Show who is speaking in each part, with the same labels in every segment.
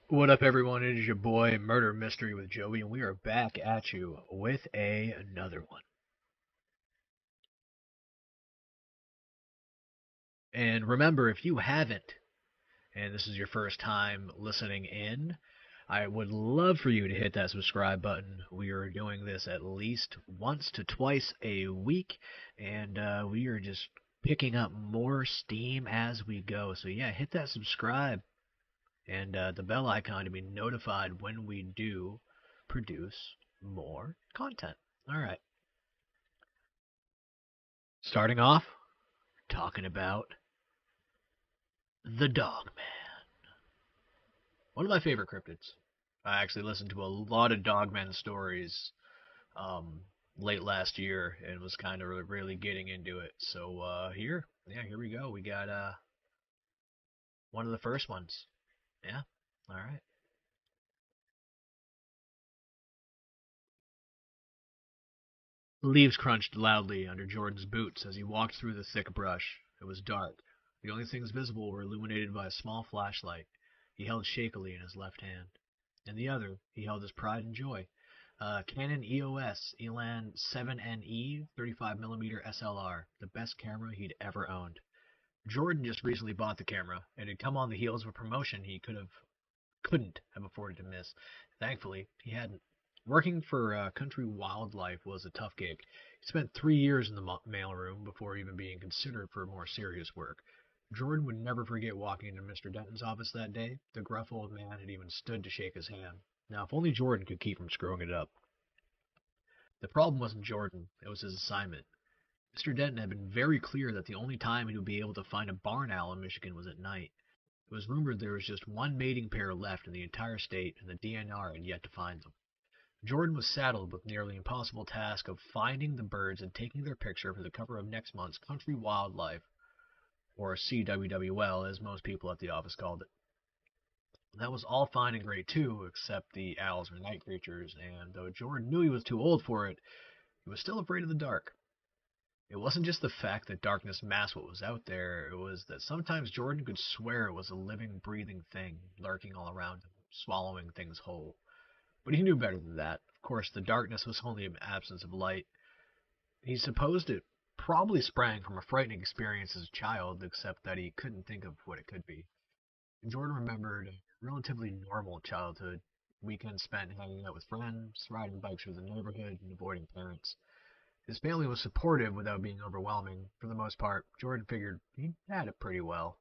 Speaker 1: What up, everyone? It is your boy Murder Mystery with Joey, and we are back at you with another one. And remember, if you haven't, and this is your first time listening in, I would love for you to hit that subscribe button. We are doing this at least once to twice a week, and we are just picking up more steam as we go. So yeah, hit that subscribe and the bell icon to be notified when we do produce more content. All right. Starting off, talking about the Dogman. One of my favorite cryptids. I actually listened to a lot of Dogman stories um, late last year and was kind of really getting into it. So here we go. We got one of the first ones. Yeah. All right. Leaves crunched loudly under Jordan's boots as he walked through the thick brush. It was dark. The only things visible were illuminated by a small flashlight he held shakily in his left hand. In the other, he held his pride and joy. Canon EOS Elan 7NE 35mm SLR, the best camera he'd ever owned. Jordan just recently bought the camera, and had come on the heels of a promotion he couldn't have afforded to miss. Thankfully, he hadn't. Working for Country Wildlife was a tough gig. He spent 3 years in the mailroom before even being considered for more serious work. Jordan would never forget walking into Mr. Denton's office that day. The gruff old man had even stood to shake his hand. Now, if only Jordan could keep from screwing it up. The problem wasn't Jordan, it was his assignment. Mr. Denton had been very clear that the only time he would be able to find a barn owl in Michigan was at night. It was rumored there was just one mating pair left in the entire state, and the DNR had yet to find them. Jordan was saddled with the nearly impossible task of finding the birds and taking their picture for the cover of next month's Country Wildlife, or CWWL, as most people at the office called it. That was all fine and great too, except the owls were night creatures, and though Jordan knew he was too old for it, he was still afraid of the dark. It wasn't just the fact that darkness masked what was out there, it was that sometimes Jordan could swear it was a living, breathing thing lurking all around him, swallowing things whole. But he knew better than that. Of course, the darkness was only an absence of light. He supposed it probably sprang from a frightening experience as a child, except that he couldn't think of what it could be. Jordan remembered a relatively normal childhood, weekends spent hanging out with friends, riding bikes through the neighborhood, and avoiding parents. His family was supportive without being overwhelming. For the most part, Jordan figured he had it pretty well.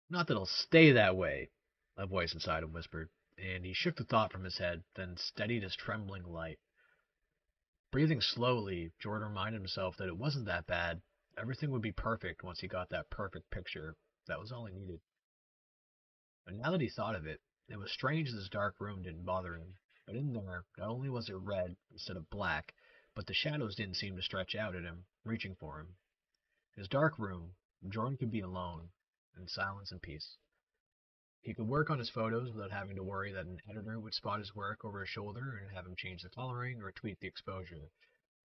Speaker 1: Not that it'll stay that way, a voice inside him whispered, and he shook the thought from his head, then steadied his trembling light. Breathing slowly, Jordan reminded himself that it wasn't that bad. Everything would be perfect once he got that perfect picture. That was all he needed. But now that he thought of it, it was strange that his dark room didn't bother him. But in there, not only was it red instead of black, but the shadows didn't seem to stretch out at him, reaching for him. In his dark room, Jordan could be alone, in silence and peace. He could work on his photos without having to worry that an editor would spot his work over his shoulder and have him change the coloring or tweak the exposure.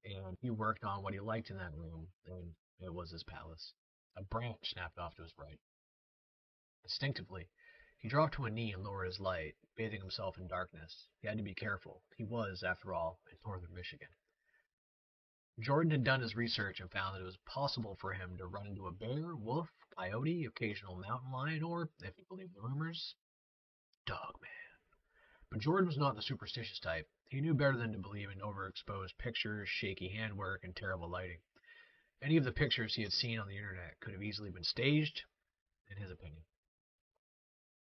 Speaker 1: And he worked on what he liked in that room, and it was his palace. A branch snapped off to his right. Instinctively, he dropped to a knee and lowered his light, bathing himself in darkness. He had to be careful. He was, after all, in northern Michigan. Jordan had done his research and found that it was possible for him to run into a bear, wolf, coyote, occasional mountain lion, or, if you believe the rumors, Dogman. But Jordan was not the superstitious type. He knew better than to believe in overexposed pictures, shaky handwork, and terrible lighting. Any of the pictures he had seen on the internet could have easily been staged, in his opinion.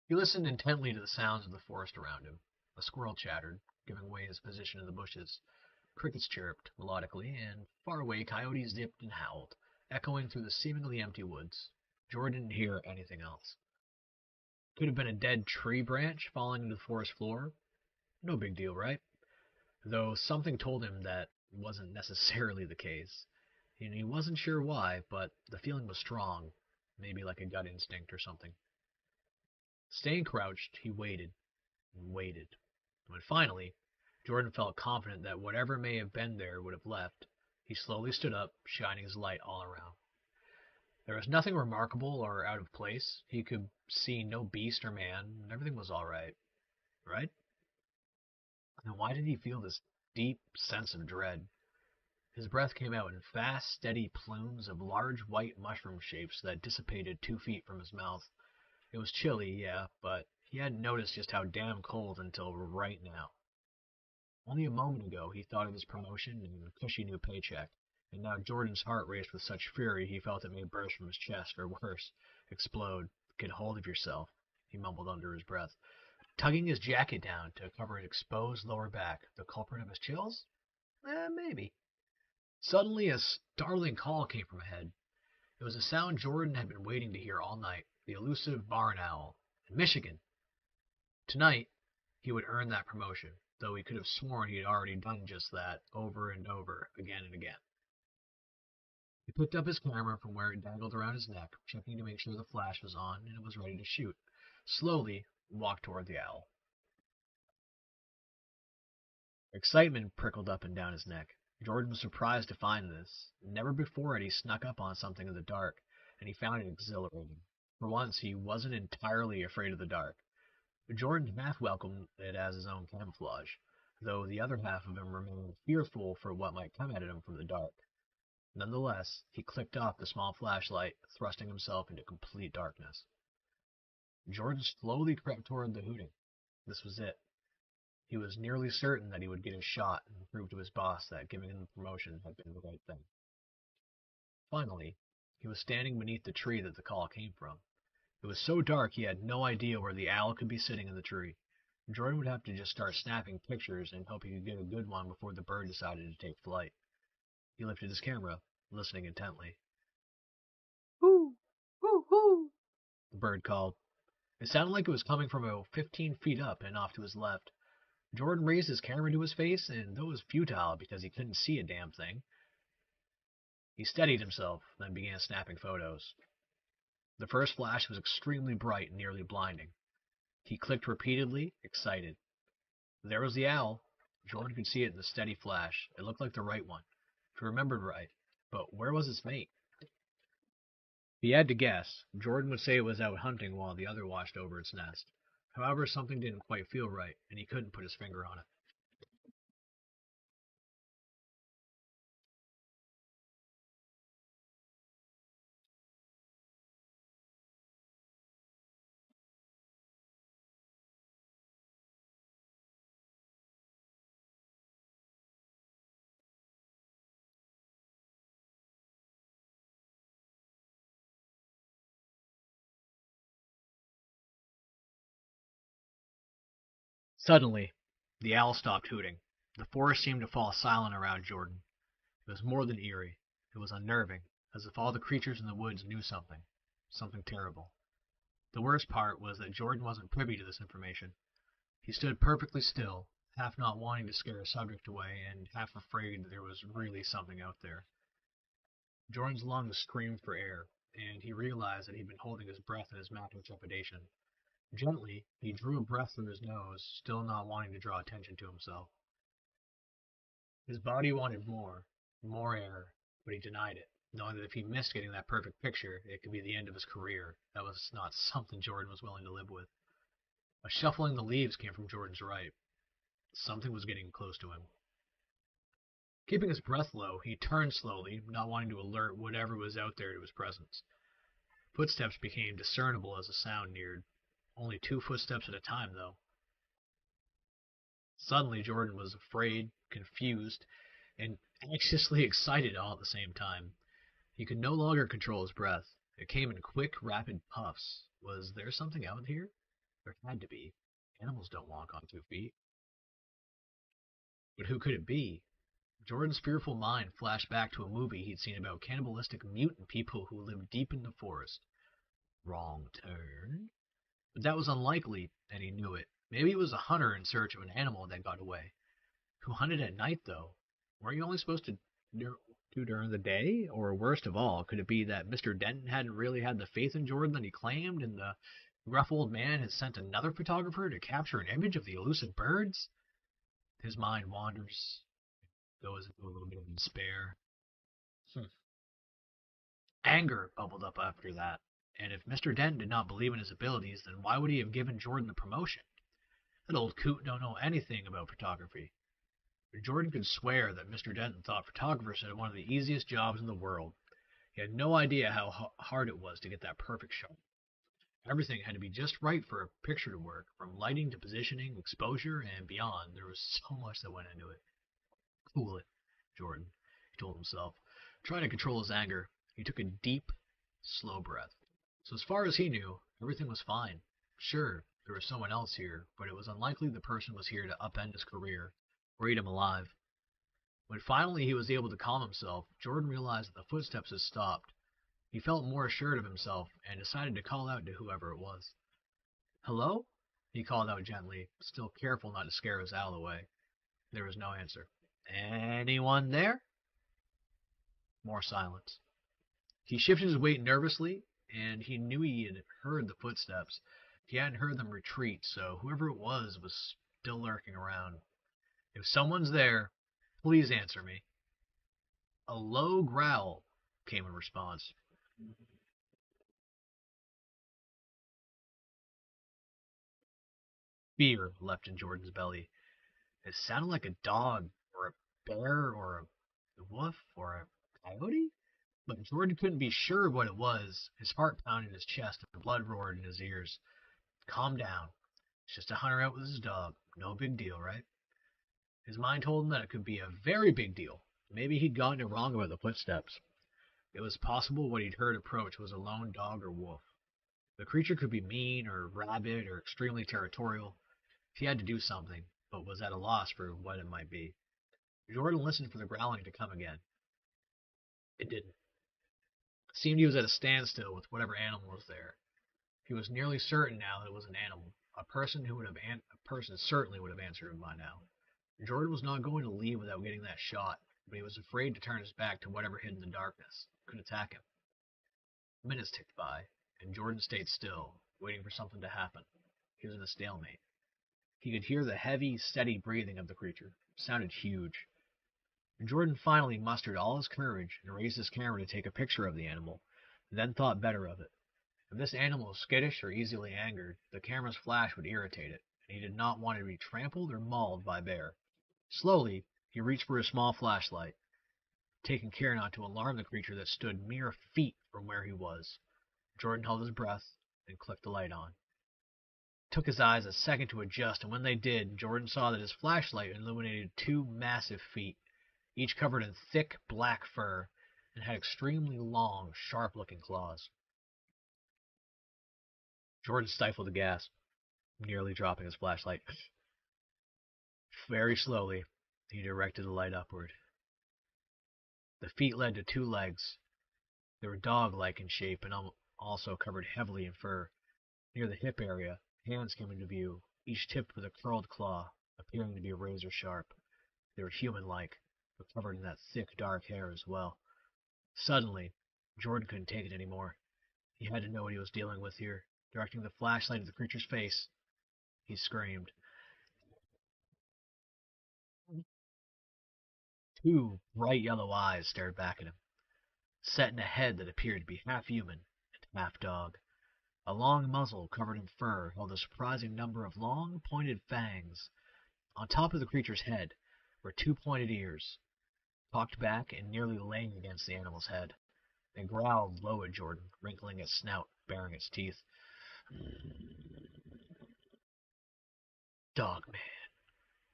Speaker 1: He listened intently to the sounds of the forest around him. A squirrel chattered, giving away his position in the bushes. Crickets chirped melodically, and far away coyotes zipped and howled, echoing through the seemingly empty woods. Jordan didn't hear anything else. Could have been a dead tree branch falling into the forest floor. No big deal, right? Though something told him that wasn't necessarily the case. And he wasn't sure why, but the feeling was strong, maybe like a gut instinct or something. Staying crouched, he waited and waited. When finally, Jordan felt confident that whatever may have been there would have left, he slowly stood up, shining his light all around. There was nothing remarkable or out of place. He could see no beast or man. Everything was all right. Right? And why did he feel this deep sense of dread? His breath came out in fast, steady plumes of large white mushroom shapes that dissipated 2 feet from his mouth. It was chilly, yeah, but he hadn't noticed just how damn cold until right now. Only a moment ago he thought of his promotion and a cushy new paycheck, and now Jordan's heart raced with such fury he felt it may burst from his chest, or worse, explode. Get hold of yourself, he mumbled under his breath. Tugging his jacket down to cover his exposed lower back, the culprit of his chills? Maybe. Suddenly a startling call came from ahead. It was a sound Jordan had been waiting to hear all night, the elusive barn owl. Michigan! Tonight, he would earn that promotion, though he could have sworn he had already done just that, over and over, again and again. He picked up his camera from where it dangled around his neck, checking to make sure the flash was on and it was ready to shoot. Slowly, walked toward the owl. Excitement prickled up and down his neck. Jordan was surprised to find this. Never before had he snuck up on something in the dark, and he found it exhilarating. For once, he wasn't entirely afraid of the dark. Jordan half welcomed it as his own camouflage, though the other half of him remained fearful for what might come at him from the dark. Nonetheless, he clicked off the small flashlight, thrusting himself into complete darkness. Jordan slowly crept toward the hooting. This was it. He was nearly certain that he would get his shot and prove to his boss that giving him the promotion had been the right thing. Finally, he was standing beneath the tree that the call came from. It was so dark he had no idea where the owl could be sitting in the tree. Jordan would have to just start snapping pictures and hope he could get a good one before the bird decided to take flight. He lifted his camera, listening intently. "Hoo! Hoo! Hoo!" the bird called. It sounded like it was coming from about 15 feet up and off to his left. Jordan raised his camera to his face, and though it was futile because he couldn't see a damn thing, he steadied himself, then began snapping photos. The first flash was extremely bright and nearly blinding. He clicked repeatedly, excited. There was the owl. Jordan could see it in the steady flash. It looked like the right one, if he remembered right. But where was its mate? If he had to guess, Jordan would say it was out hunting while the other watched over its nest. However, something didn't quite feel right, and he couldn't put his finger on it. Suddenly, the owl stopped hooting. The forest seemed to fall silent around Jordan. It was more than eerie. It was unnerving, as if all the creatures in the woods knew something. Something terrible. The worst part was that Jordan wasn't privy to this information. He stood perfectly still, half not wanting to scare his subject away, and half afraid that there was really something out there. Jordan's lungs screamed for air, and he realized that he'd been holding his breath in his mouth with trepidation. Gently, he drew a breath through his nose, still not wanting to draw attention to himself. His body wanted more air, but he denied it, knowing that if he missed getting that perfect picture, it could be the end of his career. That was not something Jordan was willing to live with. A shuffling the leaves came from Jordan's right. Something was getting close to him. Keeping his breath low, he turned slowly, not wanting to alert whatever was out there to his presence. Footsteps became discernible as the sound neared. Only 2 footsteps at a time, though. Suddenly, Jordan was afraid, confused, and anxiously excited all at the same time. He could no longer control his breath. It came in quick, rapid puffs. Was there something out here? There had to be. Animals don't walk on 2 feet. But who could it be? Jordan's fearful mind flashed back to a movie he'd seen about cannibalistic mutant people who lived deep in the forest. Wrong turn? But that was unlikely, and he knew it. Maybe it was a hunter in search of an animal that got away. Who hunted at night, though? Weren't you only supposed to do during the day? Or worst of all, could it be that Mr. Denton hadn't really had the faith in Jordan that he claimed, and the gruff old man had sent another photographer to capture an image of the elusive birds? His mind wanders, goes into a little bit of despair. Anger bubbled up after that, and if Mr. Denton did not believe in his abilities, then why would he have given Jordan the promotion? That old coot don't know anything about photography. Jordan could swear that Mr. Denton thought photographers had one of the easiest jobs in the world. He had no idea how hard it was to get that perfect shot. Everything had to be just right for a picture to work, from lighting to positioning, exposure, and beyond. There was so much that went into it. Cool it, Jordan, he told himself. Trying to control his anger, he took a deep, slow breath. So as far as he knew, everything was fine. Sure, there was someone else here, but it was unlikely the person was here to upend his career or eat him alive. When finally he was able to calm himself, Jordan realized that the footsteps had stopped. He felt more assured of himself and decided to call out to whoever it was. Hello? He called out gently, still careful not to scare his owl away. There was no answer. Anyone there? More silence. He shifted his weight nervously, and he knew he had heard the footsteps. He hadn't heard them retreat, so whoever it was still lurking around. If someone's there, please answer me. A low growl came in response. Fear leapt in Jordan's belly. It sounded like a dog, or a bear, or a wolf, or a coyote? But Jordan couldn't be sure what it was. His heart pounded in his chest and blood roared in his ears. Calm down. It's just a hunter out with his dog. No big deal, right? His mind told him that it could be a very big deal. Maybe he'd gotten it wrong about the footsteps. It was possible what he'd heard approach was a lone dog or wolf. The creature could be mean or rabid or extremely territorial. He had to do something, but was at a loss for what it might be. Jordan listened for the growling to come again. It didn't. It seemed he was at a standstill with whatever animal was there. He was nearly certain now that it was an animal. A person certainly would have answered him by now. Jordan was not going to leave without getting that shot, but he was afraid to turn his back to whatever hid in the darkness could attack him. Minutes ticked by, and Jordan stayed still, waiting for something to happen. He was in a stalemate. He could hear the heavy, steady breathing of the creature. It sounded huge. Jordan finally mustered all his courage and raised his camera to take a picture of the animal, then thought better of it. If this animal was skittish or easily angered, the camera's flash would irritate it, and he did not want it to be trampled or mauled by bear. Slowly, he reached for his small flashlight, taking care not to alarm the creature that stood mere feet from where he was. Jordan held his breath and clicked the light on. It took his eyes a second to adjust, and when they did, Jordan saw that his flashlight illuminated two massive feet, each covered in thick black fur, and had extremely long, sharp-looking claws. Jordan stifled a gasp, nearly dropping his flashlight. Very slowly, he directed the light upward. The feet led to two legs. They were dog-like in shape and also covered heavily in fur. Near the hip area, hands came into view, each tipped with a curled claw, appearing to be razor sharp. They were human-like, but covered in that thick, dark hair as well. Suddenly, Jordan couldn't take it anymore. He had to know what he was dealing with here. Directing the flashlight at the creature's face, he screamed. Two bright yellow eyes stared back at him, set in a head that appeared to be half human and half dog. A long muzzle covered in fur held a surprising number of long, pointed fangs. On top of the creature's head were two pointed ears, cocked back and nearly laying against the animal's head. It growled low at Jordan, wrinkling its snout, baring its teeth. Dogman,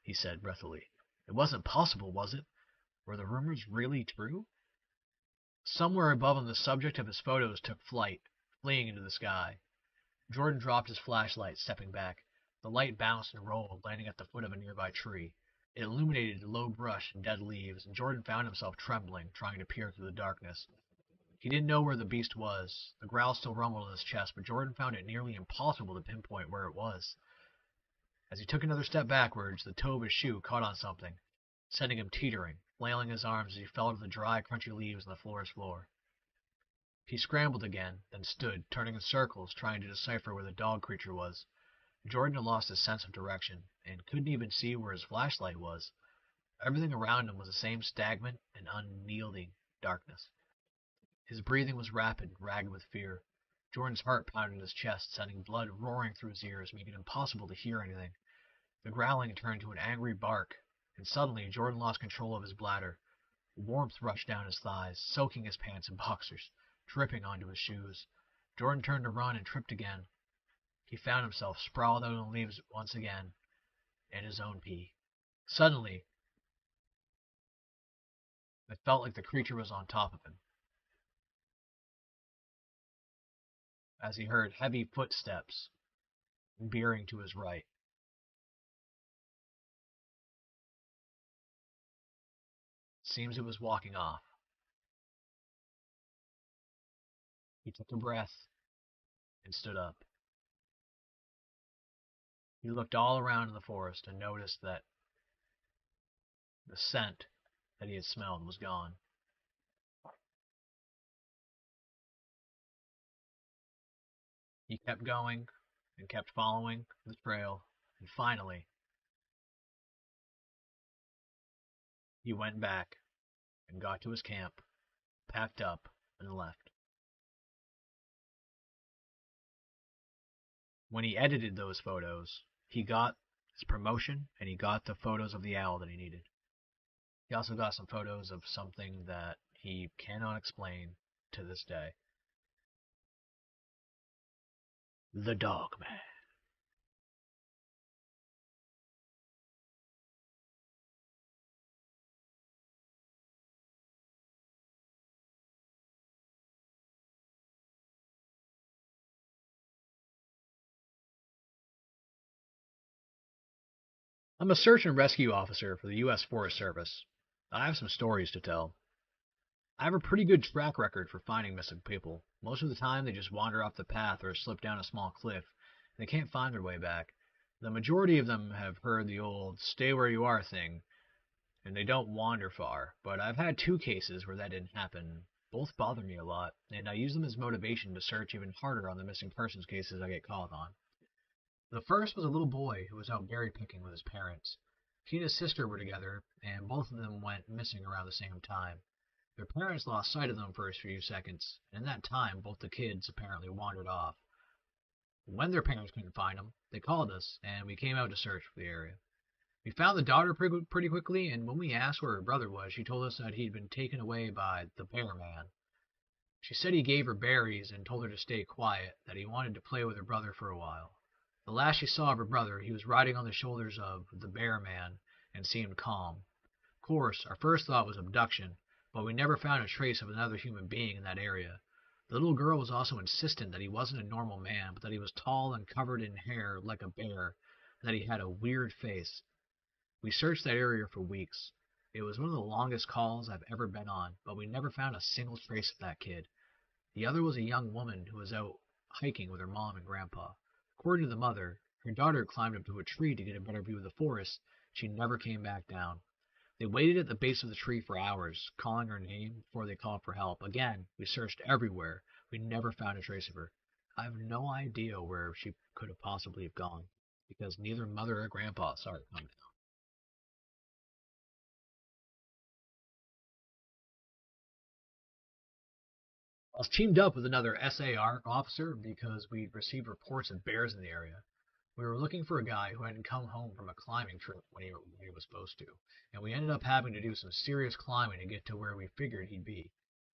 Speaker 1: he said breathily. It wasn't possible, was it? Were the rumors really true? Somewhere above him the subject of his photos took flight, fleeing into the sky. Jordan dropped his flashlight, stepping back. The light bounced and rolled, landing at the foot of a nearby tree. It illuminated low brush and dead leaves, and Jordan found himself trembling, trying to peer through the darkness. He didn't know where the beast was. The growl still rumbled in his chest, but Jordan found it nearly impossible to pinpoint where it was. As he took another step backwards, the toe of his shoe caught on something, sending him teetering, flailing his arms as he fell to the dry, crunchy leaves on the forest floor. He scrambled again, then stood, turning in circles, trying to decipher where the dog creature was. Jordan had lost his sense of direction, and couldn't even see where his flashlight was. Everything around him was the same stagnant and unyielding darkness. His breathing was rapid, ragged with fear. Jordan's heart pounded in his chest, sending blood roaring through his ears, making it impossible to hear anything. The growling turned to an angry bark, and suddenly Jordan lost control of his bladder. Warmth rushed down his thighs, soaking his pants and boxers, dripping onto his shoes. Jordan turned to run and tripped again. He found himself sprawled out on the leaves once again, in his own pee. Suddenly, it felt like the creature was on top of him, as he heard heavy footsteps veering to his right. Seems it was walking off. He took a breath and stood up. He looked all around in the forest and noticed that the scent that he had smelled was gone. He kept going and kept following the trail, and finally, he went back and got to his camp, packed up, and left. When he edited those photos, he got his promotion and he got the photos of the owl that he needed. He also got some photos of something that he cannot explain to this day. The Dogman. I'm a search and rescue officer for the U.S. Forest Service. I have some stories to tell. I have a pretty good track record for finding missing people. Most of the time, they just wander off the path or slip down a small cliff, and they can't find their way back. The majority of them have heard the old stay where you are thing, and they don't wander far. But I've had two cases where that didn't happen. Both bother me a lot, and I use them as motivation to search even harder on the missing persons cases I get called on. The first was a little boy who was out berry picking with his parents. He and his sister were together, and both of them went missing around the same time. Their parents lost sight of them for a few seconds, and in that time both the kids apparently wandered off. When their parents couldn't find them, they called us, and we came out to search for the area. We found the daughter pretty quickly, and when we asked where her brother was, she told us that he'd been taken away by the bear man. She said he gave her berries and told her to stay quiet, that he wanted to play with her brother for a while. The last she saw of her brother, he was riding on the shoulders of the bear man and seemed calm. Of course, our first thought was abduction, but we never found a trace of another human being in that area. The little girl was also insistent that he wasn't a normal man, but that he was tall and covered in hair like a bear, and that he had a weird face. We searched that area for weeks. It was one of the longest calls I've ever been on, but we never found a single trace of that kid. The other was a young woman who was out hiking with her mom and grandpa. According to the mother, her daughter climbed up to a tree to get a better view of the forest. She never came back down. They waited at the base of the tree for hours, calling her name before they called for help. Again, we searched everywhere. We never found a trace of her. I have no idea where she could have possibly have gone, because neither mother or grandpa saw her come down. I was teamed up with another SAR officer because we'd received reports of bears in the area. We were looking for a guy who hadn't come home from a climbing trip when he was supposed to, and we ended up having to do some serious climbing to get to where we figured he'd be.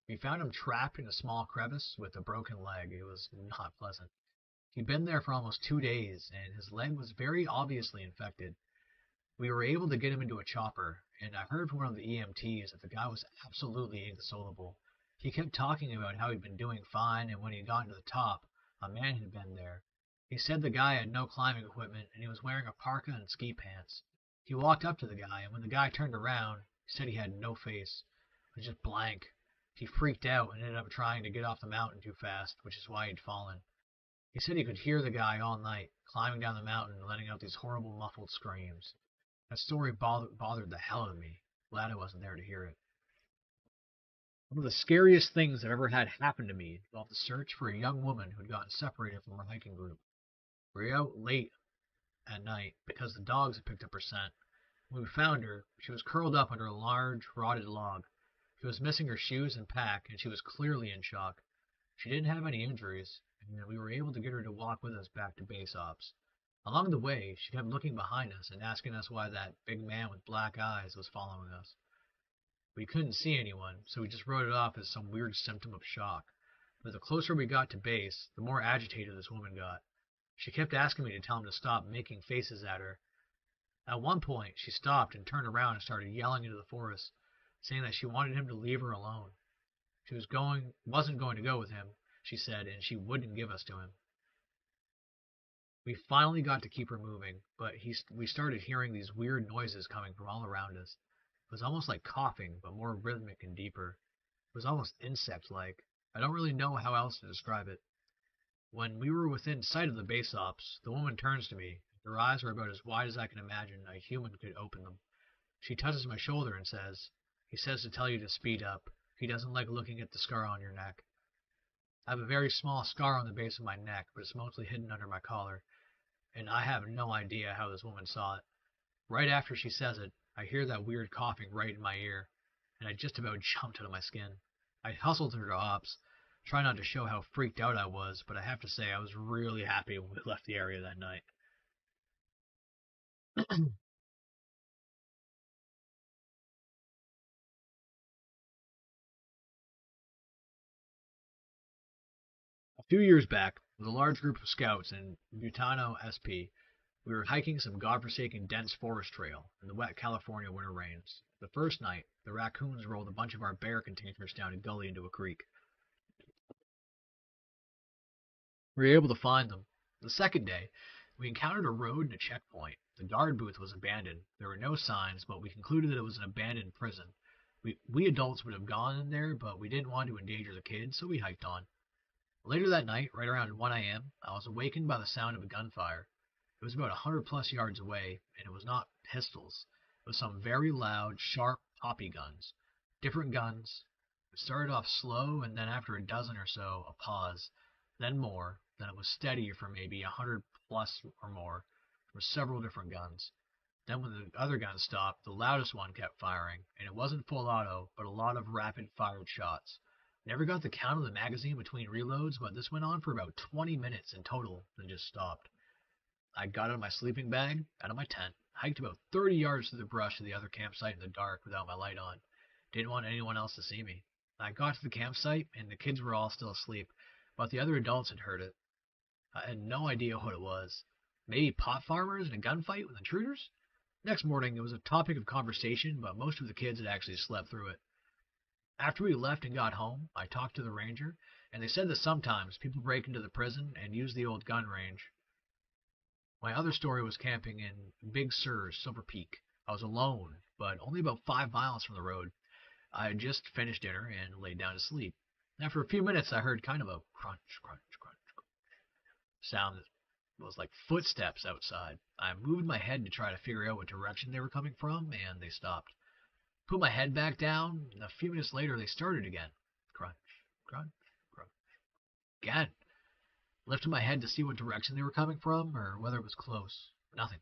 Speaker 1: We found him trapped in a small crevice with a broken leg. It was not pleasant. He'd been there for almost 2 days, and his leg was very obviously infected. We were able to get him into a chopper, and I heard from one of the EMTs that the guy was absolutely inconsolable. He kept talking about how he'd been doing fine, and when he got to the top, a man had been there. He said the guy had no climbing equipment, and he was wearing a parka and ski pants. He walked up to the guy, and when the guy turned around, he said he had no face. It was just blank. He freaked out and ended up trying to get off the mountain too fast, which is why he'd fallen. He said he could hear the guy all night, climbing down the mountain and letting out these horrible muffled screams. That story bothered the hell out of me. Glad I wasn't there to hear it. One of the scariest things I've ever had happen to me involved the search for a young woman who had gotten separated from her hiking group. We were out late at night because the dogs had picked up her scent. When we found her, she was curled up under a large, rotted log. She was missing her shoes and pack, and she was clearly in shock. She didn't have any injuries, and we were able to get her to walk with us back to base ops. Along the way, she kept looking behind us and asking us why that big man with black eyes was following us. We couldn't see anyone, so we just wrote it off as some weird symptom of shock. But the closer we got to base, the more agitated this woman got. She kept asking me to tell him to stop making faces at her. At one point, she stopped and turned around and started yelling into the forest, saying that she wanted him to leave her alone. She wasn't going to go with him, she said, and she wouldn't give us to him. We finally got to keep her moving, but we started hearing these weird noises coming from all around us. It was almost like coughing, but more rhythmic and deeper. It was almost insect-like. I don't really know how else to describe it. When we were within sight of the base ops, the woman turns to me. Her eyes are about as wide as I can imagine a human could open them. She touches my shoulder and says, "He says to tell you to speed up. He doesn't like looking at the scar on your neck." I have a very small scar on the base of my neck, but it's mostly hidden under my collar, and I have no idea how this woman saw it. Right after she says it, I hear that weird coughing right in my ear, and I just about jumped out of my skin. I hustled her to ops, trying not to show how freaked out I was, but I have to say I was really happy when we left the area that night. A few years back, with a large group of scouts in Butano, SP, we were hiking some godforsaken dense forest trail in the wet California winter rains. The first night, the raccoons rolled a bunch of our bear containers down a gully into a creek. We were able to find them. The second day, we encountered a road and a checkpoint. The guard booth was abandoned. There were no signs, but we concluded that it was an abandoned prison. We adults would have gone in there, but we didn't want to endanger the kids, so we hiked on. Later that night, right around 1 a.m., I was awakened by the sound of a gunfire. It was about 100+ yards away, and it was not pistols. It was some very loud, sharp poppy guns. Different guns. It started off slow, and then after a dozen or so, a pause. Then more. Then it was steadier for maybe 100+ or more from several different guns. Then when the other gun stopped, the loudest one kept firing, and it wasn't full auto, but a lot of rapid-fired shots. Never got the count of the magazine between reloads, but this went on for about 20 minutes in total, then just stopped. I got out of my sleeping bag, out of my tent, hiked about 30 yards through the brush to the other campsite in the dark without my light on. Didn't want anyone else to see me. I got to the campsite, and the kids were all still asleep, but the other adults had heard it. I had no idea what it was. Maybe pot farmers and a gunfight with intruders? Next morning, it was a topic of conversation, but most of the kids had actually slept through it. After we left and got home, I talked to the ranger, and they said that sometimes people break into the prison and use the old gun range. My other story was camping in Big Sur, Silver Peak. I was alone, but only about 5 miles from the road. I had just finished dinner and laid down to sleep. After a few minutes, I heard kind of a crunch, crunch, crunch, crunch sound that was like footsteps outside. I moved my head to try to figure out what direction they were coming from, and they stopped. Put my head back down, and a few minutes later, they started again. Crunch, crunch, crunch. Again. Lifted my head to see what direction they were coming from, or whether it was close. Nothing.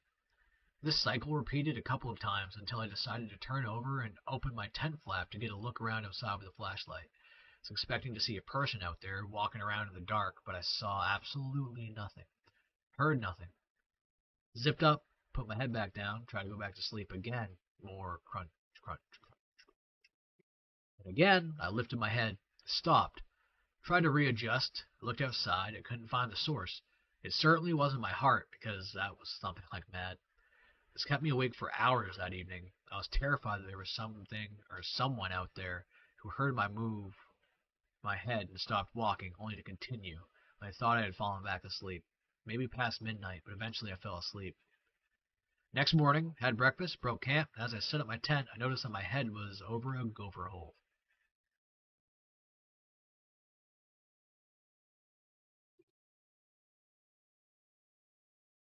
Speaker 1: This cycle repeated a couple of times until I decided to turn over and open my tent flap to get a look around outside with a flashlight. I was expecting to see a person out there walking around in the dark, but I saw absolutely nothing. Heard nothing. Zipped up, put my head back down, tried to go back to sleep again. More crunch, crunch, crunch. And again, I lifted my head, stopped, tried to readjust, looked outside, I couldn't find the source. It certainly wasn't my heart, because that was thumping like mad. This kept me awake for hours that evening. I was terrified that there was something or someone out there who heard my head and stopped walking, only to continue. I thought I had fallen back asleep. Maybe past midnight, but eventually I fell asleep. Next morning, had breakfast, broke camp, and as I set up my tent, I noticed that my head was over a gopher hole.